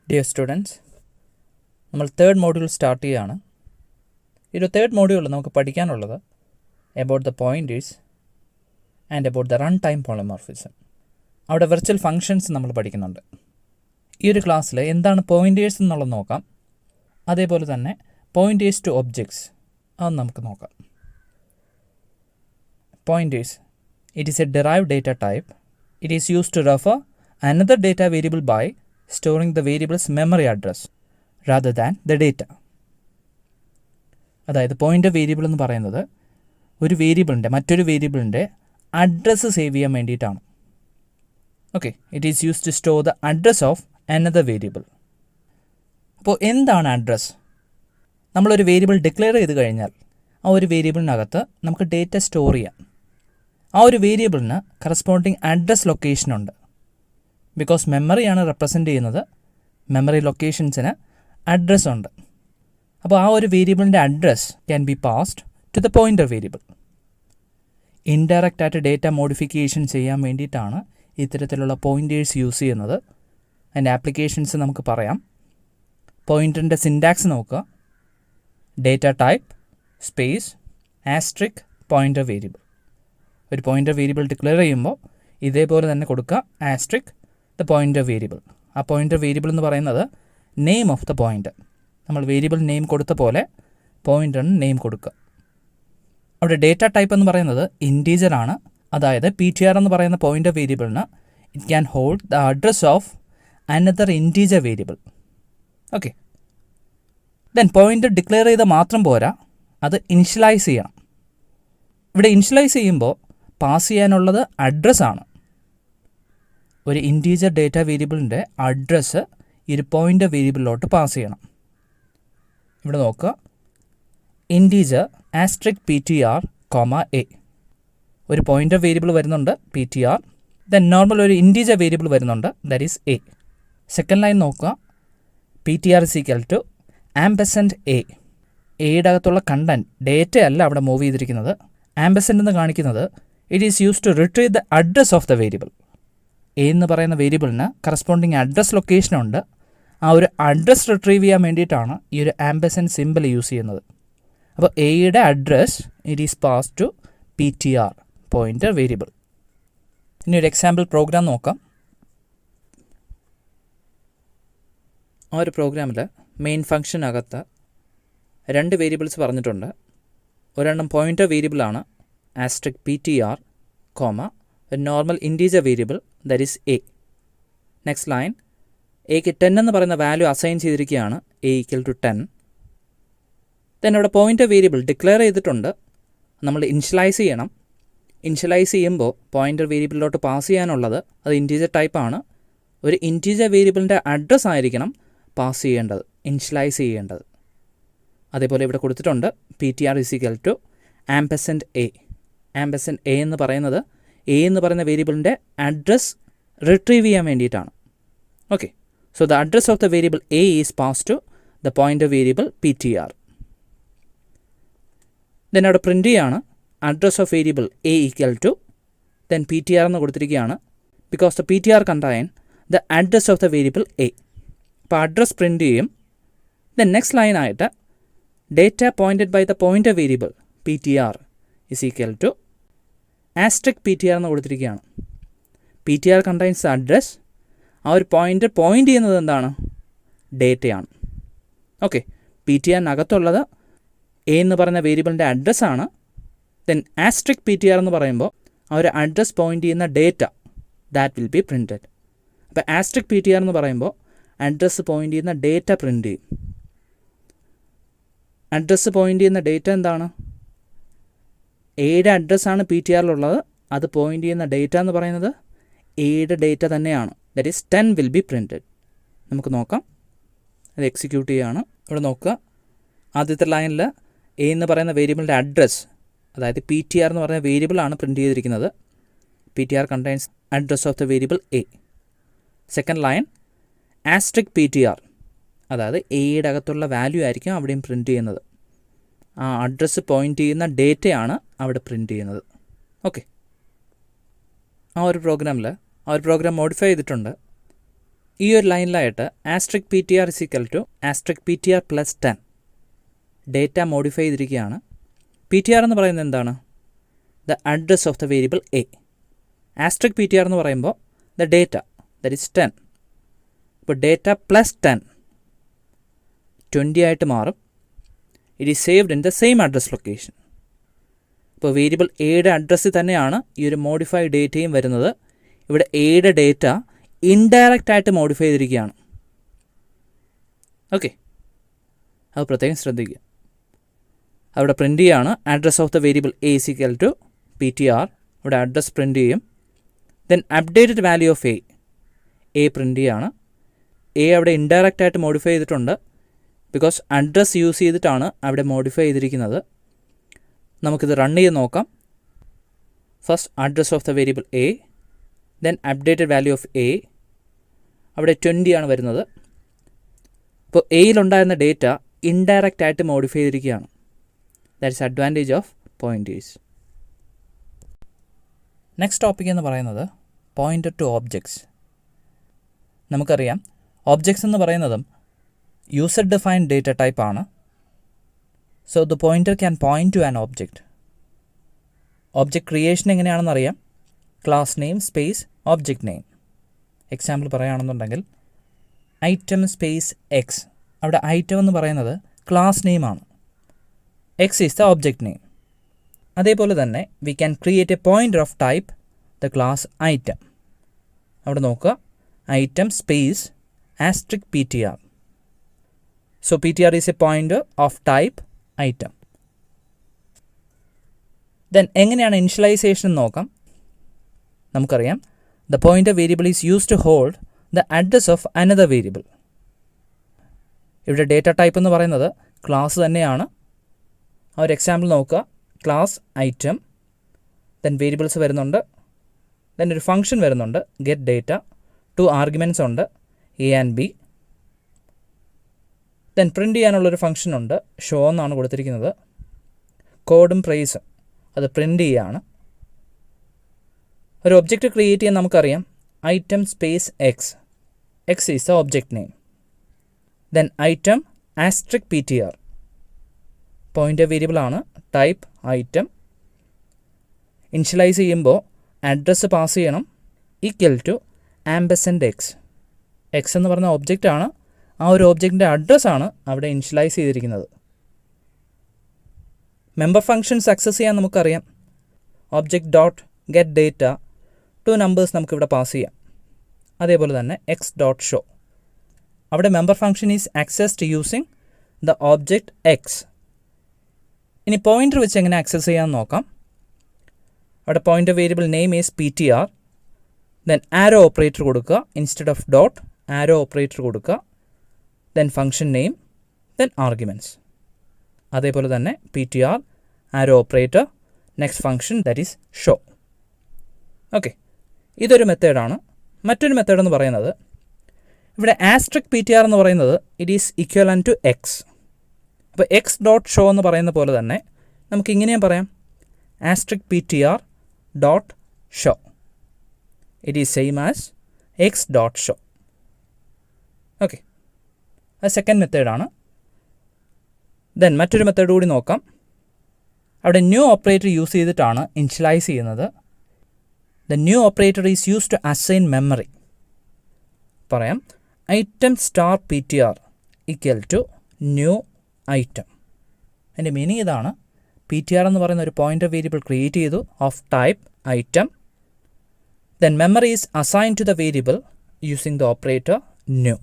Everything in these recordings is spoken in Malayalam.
ഡിയർ സ്റ്റുഡൻസ്, നമ്മൾ തേർഡ് മോഡ്യൂൾ സ്റ്റാർട്ട് ചെയ്യുകയാണ്. ഈ ഒരു തേർഡ് മോഡ്യൂളിൽ നമുക്ക് പഠിക്കാനുള്ളത് about the pointers and about the run time polymorphism. അവിടെ വെർച്വൽ ഫങ്ഷൻസ് നമ്മൾ പഠിക്കുന്നുണ്ട്. ഈ ഒരു ക്ലാസ്സിൽ എന്താണ് പോയിൻറ്റേഴ്സ് എന്നുള്ളത് നോക്കാം. അതേപോലെ തന്നെ പോയിൻറ്റേഴ്സ് ടു ഒബ്ജക്ട്സ് അത് നമുക്ക് നോക്കാം. Pointers, it is A derived data type. It is used to refer another data variable by storing the variable's memory address rather than the data. അതായത് പോയിൻ്റർ വേരിയബിൾ എന്ന് പറയുന്നത് ഒരു വേരിയബിളിൻ്റെ മറ്റൊരു വേരിയബിളിൻ്റെ അഡ്രസ്സ് സേവ് ചെയ്യാൻ വേണ്ടിയിട്ടാണ്. Okay, it is use to store the address of another variable. അപ്പോൾ എന്താണ് അഡ്രസ്സ്? നമ്മളൊരു വേരിയബിൾ ഡിക്ലെയർ ചെയ്ത് കഴിഞ്ഞാൽ ആ ഒരു വേരിയബിളിനകത്ത് നമുക്ക് ഡേറ്റ സ്റ്റോർ ചെയ്യാം. ആ ഒരു വേരിയബിളിന് കറസ്പോണ്ടിങ് അഡ്രസ് ലൊക്കേഷനുണ്ട്. ബിക്കോസ് മെമ്മറിയാണ് റെപ്രസെൻ്റ് ചെയ്യുന്നത്, മെമ്മറി ലൊക്കേഷൻസിന് അഡ്രസ്സ് ഉണ്ട്. അപ്പോൾ ആ ഒരു വേരിയബിളിൻ്റെ address can be passed to the pointer variable. Indirect ആയിട്ട് ഡേറ്റ മോഡിഫിക്കേഷൻ ചെയ്യാൻ വേണ്ടിയിട്ടാണ് ഇത്തരത്തിലുള്ള പോയിൻറ്റേഴ്സ് യൂസ് ചെയ്യുന്നത്. അതിൻ്റെ ആപ്ലിക്കേഷൻസ് നമുക്ക് പറയാം. പോയിൻ്ററിൻ്റെ സിൻറ്റാക്സ് നോക്കുക. Data type space asterisk pointer variable. ഒരു പോയിൻ്റർ വേരിയബിൾ ഡിക്ലെയർ ചെയ്യുമ്പോൾ ഇതേപോലെ തന്നെ കൊടുക്കുക ആസ്ട്രിക് ദ പോയിൻ്റർ വേരിയബിൾ. ആ പോയിൻ്റർ വേരിയബിൾ എന്ന് പറയുന്നത് നെയിം ഓഫ് ദ പോയിൻ്റർ. നമ്മൾ വേരിയബിൾ നെയിം കൊടുത്ത പോലെ പോയിൻ്ററിന് നെയിം കൊടുക്കുക. അവിടെ ഡേറ്റ ടൈപ്പ് എന്ന് പറയുന്നത് ഇൻറ്റീജർ ആണ്. അതായത് PTR എന്ന് പറയുന്ന പോയിൻ്റർ വേരിയബിളിന് it can hold the address of another integer variable. Okay, then pointer declare ചെയ്താൽ മാത്രം പോരാ, അത് ഇനിഷ്യലൈസ് ചെയ്യണം. ഇവിടെ ഇനിഷ്യലൈസ് ചെയ്യുമ്പോൾ പാസ് ചെയ്യാനുള്ളത് അഡ്രസ്സാണ്. ഒരു ഇൻറ്റീജർ ഡേറ്റ വേരിയബിളിൻ്റെ അഡ്രസ്സ് ഈ ഒരു പോയിൻ്റർ വേരിയബിളിലോട്ട് പാസ് ചെയ്യണം. ഇവിടെ നോക്കുക, ഇൻറ്റീജർ ആസ്ട്രിക് PTR, A. ഒരു പോയിൻ്റർ വേരിയബിൾ വരുന്നുണ്ട് PTR. ദെൻ നോർമൽ ഒരു ഇൻറ്റീജർ വേരിയബിൾ വരുന്നുണ്ട്, that is A. Second line നോക്കുക, PTR is equal to %A. എയുടെ അകത്തുള്ള കണ്ടൻറ്റ് ഡേറ്റ അല്ല അവിടെ മൂവ് ചെയ്തിരിക്കുന്നത്. ആംബസെൻ്റ് എന്ന് കാണിക്കുന്നത് it is use to retrieve the address of the variable. A എന്ന് പറയുന്ന വേരിയബിളിന് കറസ്പോണ്ടിങ് അഡ്രസ് ലൊക്കേഷനുണ്ട്. ആ ഒരു അഡ്രസ് റിട്രീവ് ചെയ്യാൻ വേണ്ടിയിട്ടാണ് ഈ ഒരു ആംബസെൻ്റ് സിമ്പിൾ യൂസ് ചെയ്യുന്നത്. അപ്പോൾ എയുടെ address it is pass to PTR pointer variable. ഇനി ഒരു എക്സാമ്പിൾ പ്രോഗ്രാം നോക്കാം. ആ ഒരു പ്രോഗ്രാമിൽ മെയിൻ ഫംഗ്ഷനകത്ത് രണ്ട് വേരിയബിൾസ് പറഞ്ഞിട്ടുണ്ട്. ഒരെണ്ണം പോയിൻ്റർ വേരിയബിളാണ് ആസ്ട്രിക് PTR, ഒരു normal integer variable that is A. Next line, എക്ക് 10 എന്ന് പറയുന്ന വാല്യൂ അസൈൻ ചെയ്തിരിക്കുകയാണ്, A = 10. ദെൻ അവിടെ പോയിൻ്റർ വേരിയബിൾ ഡിക്ലെയർ ചെയ്തിട്ടുണ്ട്. നമ്മൾ ഇനിഷ്യലൈസ് ചെയ്യണം. ഇനിഷ്യലൈസ് ചെയ്യുമ്പോൾ പോയിൻ്റർ വേരിയബിളിലോട്ട് പാസ് ചെയ്യാനുള്ളത് അത് ഇൻറ്റീജർ ടൈപ്പാണ്. ഒരു ഇൻറ്റീജർ വേരിയബിളിൻ്റെ അഡ്രസ്സ് ആയിരിക്കണം പാസ് ചെയ്യേണ്ടത്, ഇനിഷ്യലൈസ് ചെയ്യേണ്ടത്. അതേപോലെ ഇവിടെ കൊടുത്തിട്ടുണ്ട് PTR is equal to %A. %A എന്ന് പറയുന്നത് A എന്ന് പറയുന്ന വേരിയബിളിൻ്റെ അഡ്രസ് റിട്രീവ് ചെയ്യാൻ വേണ്ടിയിട്ടാണ്. Okay, so the address of the variable A is pass to the pointer variable PTR. Then അവിടെ പ്രിൻ്റ് ചെയ്യാണ് address of variable A = then PTR എന്ന് കൊടുത്തിരിക്കുകയാണ്. Because the PTR contain the address of the variable A. അപ്പോൾ അഡ്രസ് പ്രിൻ്റ് ചെയ്യും. ദെൻ നെക്സ്റ്റ് ലൈനായിട്ട് data pointed by the pointer variable PTR is equal to asterisk PTR എന്ന് കൊടുത്തിരിക്കുകയാണ്. PTR contains the address. ആ ഒരു പോയിൻ്റർ പോയിൻ്റ് ചെയ്യുന്നത് എന്താണ്? ഡേറ്റയാണ്. ഓക്കെ, PTRനകത്തുള്ളത് A എന്ന് പറയുന്ന വേരിയബിളിൻ്റെ അഡ്രസ്സാണ്. ദെൻ ആസ്ട്രിക് PTR എന്ന് പറയുമ്പോൾ ആ ഒരു അഡ്രസ് പോയിൻ്റ് ചെയ്യുന്ന data that will be printed. അപ്പോൾ ആസ്ട്രിക് PTR എന്ന് പറയുമ്പോൾ അഡ്രസ്സ് പോയിൻ്റ് ചെയ്യുന്ന ഡേറ്റ പ്രിൻ്റ് ചെയ്യും. അഡ്രസ്സ് പോയിൻ്റ് ചെയ്യുന്ന ഡേറ്റ എന്താണ്? എയുടെ അഡ്രസ്സാണ് PTRലുള്ളത്. അത് പോയിൻ്റ് ചെയ്യുന്ന ഡേറ്റ എന്ന് പറയുന്നത് എയുടെ ഡേറ്റ തന്നെയാണ്. That is 10 will be printed. നമുക്ക് നോക്കാം, അത് എക്സിക്യൂട്ട് ചെയ്യുകയാണ്. ഇവിടെ നോക്കുക, ആദ്യത്തെ ലൈനിൽ A എന്ന് പറയുന്ന വേരിയബിളിൻ്റെ അഡ്രസ്സ്, അതായത് PTR എന്ന് പറയുന്ന വേരിയബിളാണ് പ്രിൻറ്റ് ചെയ്തിരിക്കുന്നത്. PTR contains address of the variable A. Second line asterisk PTR, അതായത് എയുടെ അകത്തുള്ള വാല്യൂ ആയിരിക്കും അവിടെയും പ്രിൻറ്റ് ചെയ്യുന്നത്. ആ അഡ്രസ്സ് പോയിൻ്റ് ചെയ്യുന്ന ഡേറ്റയാണ് അവിടെ പ്രിൻറ്റ് ചെയ്യുന്നത്. ഓക്കെ, ആ ഒരു പ്രോഗ്രാം മോഡിഫൈ ചെയ്തിട്ടുണ്ട്. ഈ ഒരു ലൈനിലായിട്ട് asterisk P T R is equal to asterisk P T R plus 10 data modify ചെയ്തിരിക്കുകയാണ്. പി ടി ആർ എന്ന് പറയുന്നത് എന്താണ്? The address of the variable A. Asterisk P T R എന്ന് പറയുമ്പോൾ ദ ഡേറ്റ ദറ്റ് ഈസ് 10. ഇപ്പോൾ ഡേറ്റ പ്ലസ് 10 20 ആയിട്ട് മാറും. It is saved in the same address location. ഇപ്പോൾ വേരിയബിൾ എയുടെ അഡ്രസ്സിൽ തന്നെയാണ് ഈ ഒരു മോഡിഫൈഡ് ഡേറ്റയും വരുന്നത്. ഇവിടെ എയുടെ ഡേറ്റ ഇൻഡയറക്റ്റ് ആയിട്ട് മോഡിഫൈ ചെയ്തിരിക്കുകയാണ്. ഓക്കെ, അത് പ്രത്യേകം ശ്രദ്ധിക്കുക. അവിടെ പ്രിൻ്റ് ചെയ്യുകയാണ് address of the variable A is equal to P T R. ഇവിടെ അഡ്രസ് പ്രിൻ്റ് ചെയ്യും. Then updated value of A print ചെയ്യുകയാണ്. എ അവിടെ ഇൻഡയറക്റ്റ് ആയിട്ട് മോഡിഫൈ ചെയ്തിട്ടുണ്ട്. ബിക്കോസ് അഡ്രസ് യൂസ് ചെയ്തിട്ടാണ് അവിടെ മോഡിഫൈ ചെയ്തിരിക്കുന്നത്. നമുക്കിത് റൺ ചെയ്ത് നോക്കാം. First address of the variable A, then updated value of A. അവിടെ 20 ആണ് വരുന്നത്. ഇപ്പോൾ എയിലുണ്ടായിരുന്ന ഡേറ്റ ഇൻഡയറക്റ്റ് ആയിട്ട് മോഡിഫൈ ചെയ്തിരിക്കുകയാണ്. That's advantage of pointers. Next topic എന്ന് പറയുന്നത് പോയിൻ്റർ ടു ഓബ്ജക്ട്സ്. നമുക്കറിയാം ഓബ്ജക്ട്സ് എന്ന് പറയുന്നതും യൂസർ ഡിഫൈൻഡ് ഡേറ്റ ടൈപ്പ് ആണ്. So the pointer can point to an object. Object creation എങ്ങനെയാണെന്ന് അറിയാം. Class name space object name. Example പറയുകയാണെന്നുണ്ടെങ്കിൽ ഐറ്റം സ്പേസ് എക്സ്. അവിടെ ഐറ്റം എന്ന് പറയുന്നത് ക്ലാസ് നെയിമാണ്. X is the object name. അതേപോലെ തന്നെ we can create a pointer of type the class item. അവിടെ നോക്കുക, item space asterisk P T R. So P T R is a pointer of type item. Then എങ്ങനെയാണ് ഇനിഷ്യലൈസേഷൻ എന്ന് നോക്കാം. നമുക്കറിയാം the pointer variable is use to hold the address of another variable. ഇവിടെ ഡേറ്റ ടൈപ്പ് എന്ന് പറയുന്നത് ക്ലാസ് തന്നെയാണ്. ആ ഒരു എക്സാമ്പിൾ നോക്കുക, ക്ലാസ് ഐറ്റം, ദെൻ വേരിയബിൾസ് വരുന്നുണ്ട്, ദെൻ ഒരു ഫംഗ്ഷൻ വരുന്നുണ്ട് ഗെറ്റ് ഡേറ്റ, 2 ആർഗ്യുമെൻറ്റ്സ് ഉണ്ട് A and B. Then print ചെയ്യാനുള്ളൊരു ഫംഗ്ഷൻ ഉണ്ട്, ഷോ എന്നാണ് കൊടുത്തിരിക്കുന്നത്. കോഡും പ്രൈസും അത് പ്രിൻ്റ് ചെയ്യുകയാണ്. ഒരു ഒബ്ജക്റ്റ് ക്രിയേറ്റ് ചെയ്യാൻ നമുക്കറിയാം item space X. X is the object name. Then item asterisk P T R pointer variable ആണ്, ടൈപ്പ് ഐറ്റം. ഇനിഷ്യലൈസ് ചെയ്യുമ്പോൾ അഡ്രസ്സ് പാസ് ചെയ്യണം equal to ampersand X. X എന്ന് പറഞ്ഞ ഒബ്ജക്റ്റ് ആണ്. ആ ഒരു ഒബ്ജക്റ്റിൻ്റെ അഡ്രസ്സാണ് അവിടെ ഇനിഷ്യലൈസ് ചെയ്തിരിക്കുന്നത്. മെമ്പർ ഫംഗ്ഷൻസ് ആക്സസ് ചെയ്യാൻ നമുക്കറിയാം object dot get data, 2 numbers നമുക്കിവിടെ പാസ് ചെയ്യാം. അതേപോലെ തന്നെ എക്സ് ഡോട്ട് ഷോ. അവിടെ member function is accessed using the object x. ഇനി പോയിൻ്റർ വെച്ച് എങ്ങനെ ആക്സസ് ചെയ്യാമെന്ന് നോക്കാം. അവിടെ pointer variable name is P T R. Then arrow operator കൊടുക്കുക, instead of dot arrow operator കൊടുക്കുക. Then function name, then arguments. അതേപോലെ തന്നെ P T R arrow operator, next function that is show. Okay, ഇതൊരു മെത്തേഡാണ്. മറ്റൊരു മെത്തേഡ് എന്ന് പറയുന്നത് ഇവിടെ ആസ്ട്രിക് പി ടി ആർ എന്ന് പറയുന്നത് it is equal to x. അപ്പോൾ എക്സ് ഡോട്ട് ഷോ എന്ന് പറയുന്ന പോലെ തന്നെ നമുക്ക് ഇങ്ങനെയും പറയാം asterisk P T R dot show. It is same as x dot show. Okay, അത് സെക്കൻഡ് മെത്തേഡാണ്. ദെൻ മറ്റൊരു മെത്തേഡ് കൂടി നോക്കാം. അവിടെ ന്യൂ ഓപ്പറേറ്റർ യൂസ് ചെയ്തിട്ടാണ് ഇനിഷ്യലൈസ് ചെയ്യുന്നത്. The new operator is use to assign memory. പറയാം item star P T R equal to new item. അതിൻ്റെ മീനിങ് ഇതാണ്, പി ടി ആർ എന്ന് പറയുന്ന ഒരു പോയിൻ്റർ വേരിയബിൾ ക്രിയേറ്റ് ചെയ്തു of type item. Then memory is assign to the variable using the operator new.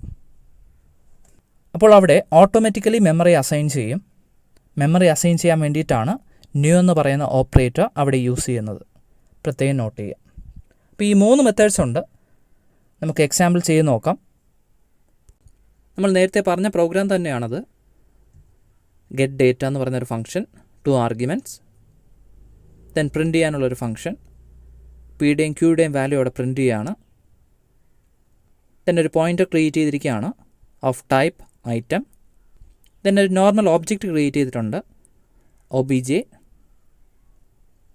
അപ്പോൾ അവിടെ ഓട്ടോമാറ്റിക്കലി മെമ്മറി അസൈൻ ചെയ്യും. മെമ്മറി അസൈൻ ചെയ്യാൻ വേണ്ടിയിട്ടാണ് ന്യൂ എന്ന് പറയുന്ന ഓപ്പറേറ്റർ അവിടെ യൂസ് ചെയ്യുന്നത്. പ്രത്യേകം നോട്ട് ചെയ്യുക. അപ്പോൾ ഈ 3 മെത്തേഡ്സ് ഉണ്ട്. നമുക്ക് എക്സാമ്പിൾ ചെയ്ത് നോക്കാം. നമ്മൾ നേരത്തെ പറഞ്ഞ പ്രോഗ്രാം തന്നെയാണത്. ഗെറ്റ് ഡേറ്റ എന്ന് പറയുന്നൊരു ഫംഗ്ഷൻ, 2 ആർഗ്യുമെൻറ്റ്സ്, ദെൻ പ്രിൻ്റ് ചെയ്യാനുള്ളൊരു ഫംഗ്ഷൻ, പിയുടെയും ക്യൂയുടെയും വാല്യൂ അവിടെ പ്രിൻ്റ് ചെയ്യുകയാണ്. ദെൻ ഒരു പോയിൻ്റർ ക്രിയേറ്റ് ചെയ്തിരിക്കുകയാണ് ഓഫ് ടൈപ്പ് ഐറ്റം. ദെൻ ഒരു നോർമൽ ഓബ്ജക്റ്റ് ക്രിയേറ്റ് ചെയ്തിട്ടുണ്ട് ഒബിജെ.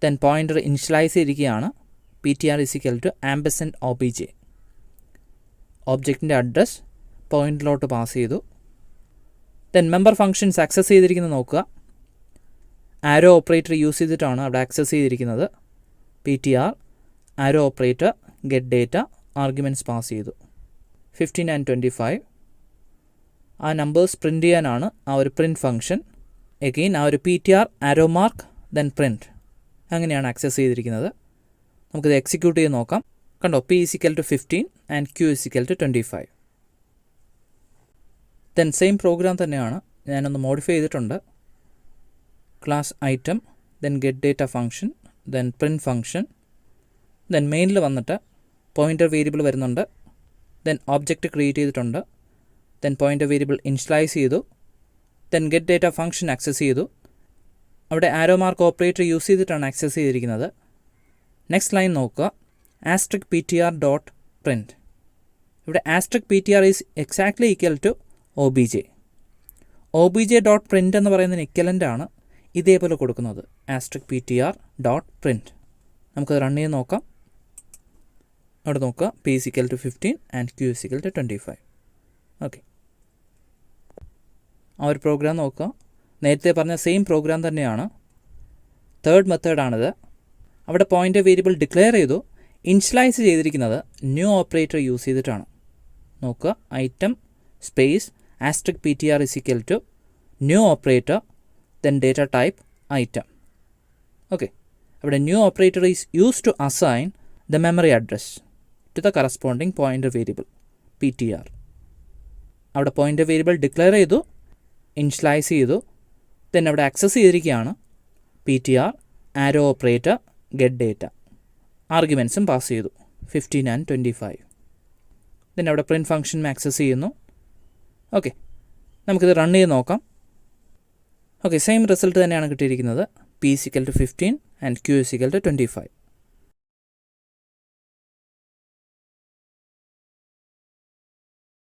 ദെൻ പോയിൻ്റർ ഇനിഷ്യലൈസ് ചെയ്തിരിക്കുകയാണ് P T R is equal to ampersand OBJ. ഒബ്ജക്റ്റിൻ്റെ അഡ്രസ് പോയിന്റിലോട്ട് പാസ് ചെയ്തു. ദെൻ മെമ്പർ ഫങ്ഷൻസ് ആക്സസ് ചെയ്തിരിക്കുന്നത് നോക്കുക. ആരോ ഓപ്പറേറ്റർ യൂസ് ചെയ്തിട്ടാണ് അവിടെ ആക്സസ് ചെയ്തിരിക്കുന്നത്. PTR arrow operator get data arguments pass ചെയ്തു. 15 and 25 ആ നമ്പേഴ്സ് പ്രിൻ്റ് ചെയ്യാനാണ് ആ ഒരു പ്രിൻറ്റ് ഫംഗ്ഷൻ. എഗെയിൻ ആ ഒരു PTR arrow mark then print അങ്ങനെയാണ് ആക്സസ് ചെയ്തിരിക്കുന്നത്. നമുക്കിത് എക്സിക്യൂട്ട് ചെയ്ത് നോക്കാം. കണ്ടോ, P = 15 and Q = 25. Then same program തന്നെയാണ്, ഞാനൊന്ന് മോഡിഫൈ ചെയ്തിട്ടുണ്ട്. Class item then get data function then print function then മെയിനിൽ വന്നിട്ട് പോയിൻ്റർ വേരിയബിൾ വരുന്നുണ്ട്. ദെൻ ഓബ്ജക്റ്റ് ക്രിയേറ്റ് ചെയ്തിട്ടുണ്ട്. ദെൻ പോയിൻ്റർ വേരിയബിൾ ഇനിഷ്യലൈസ് ചെയ്തു. Then get data function access ചെയ്തു. അവിടെ ആരോ മാർക്ക് ഓപ്പറേറ്റർ യൂസ് ചെയ്തിട്ടാണ് ആക്സസ് ചെയ്തിരിക്കുന്നത്. നെക്സ്റ്റ് ലൈൻ നോക്കുക, *PTR.print. ഇവിടെ *PTR is exactly equal to OBJ. OBJ.print എന്ന് പറയുന്നതിന് ഇക്വലൻ്റ് ആണ് ഇതേപോലെ കൊടുക്കുന്നത് *PTR.print. നമുക്കത് റൺ ചെയ്ത് നോക്കാം. അവിടെ നോക്കുക, P = 15 ആൻഡ് Q = 25. ഓക്കെ, ആ ഒരു പ്രോഗ്രാം നോക്കുക. നേരത്തെ പറഞ്ഞ സെയിം പ്രോഗ്രാം തന്നെയാണ്. തേർഡ് മെത്തേഡാണിത്. അവിടെ പോയിൻ്റർ വേരിയബിൾ ഡിക്ലെയർ ചെയ്തു. ഇനിഷ്യലൈസ് ചെയ്തിരിക്കുന്നത് ന്യൂ ഓപ്പറേറ്റർ യൂസ് ചെയ്തിട്ടാണ്. നോക്കുക, item space *PTR = new operator then data type item. Okay, അവിടെ new operator is use to assign the memory address to the corresponding pointer variable PTR. അവിടെ പോയിൻ്റർ വേരിയബിൾ ഡിക്ലെയർ ചെയ്തു, ഇനിഷ്യലൈസ് ചെയ്തു. ദെൻ അവിടെ ആക്സസ് ചെയ്തിരിക്കുകയാണ് PTR arrow operator get data ആർഗ്യുമെൻറ്റ്സും പാസ് ചെയ്തു 15 and 25. ദെൻ അവിടെ പ്രിൻറ്റ് ഫംഗ്ഷൻ ആക്സസ് ചെയ്യുന്നു. ഓക്കെ, നമുക്കിത് റൺ ചെയ്ത് നോക്കാം. ഓക്കെ, സെയിം റിസൾട്ട് തന്നെയാണ് കിട്ടിയിരിക്കുന്നത്. P = 15 and Q = 25.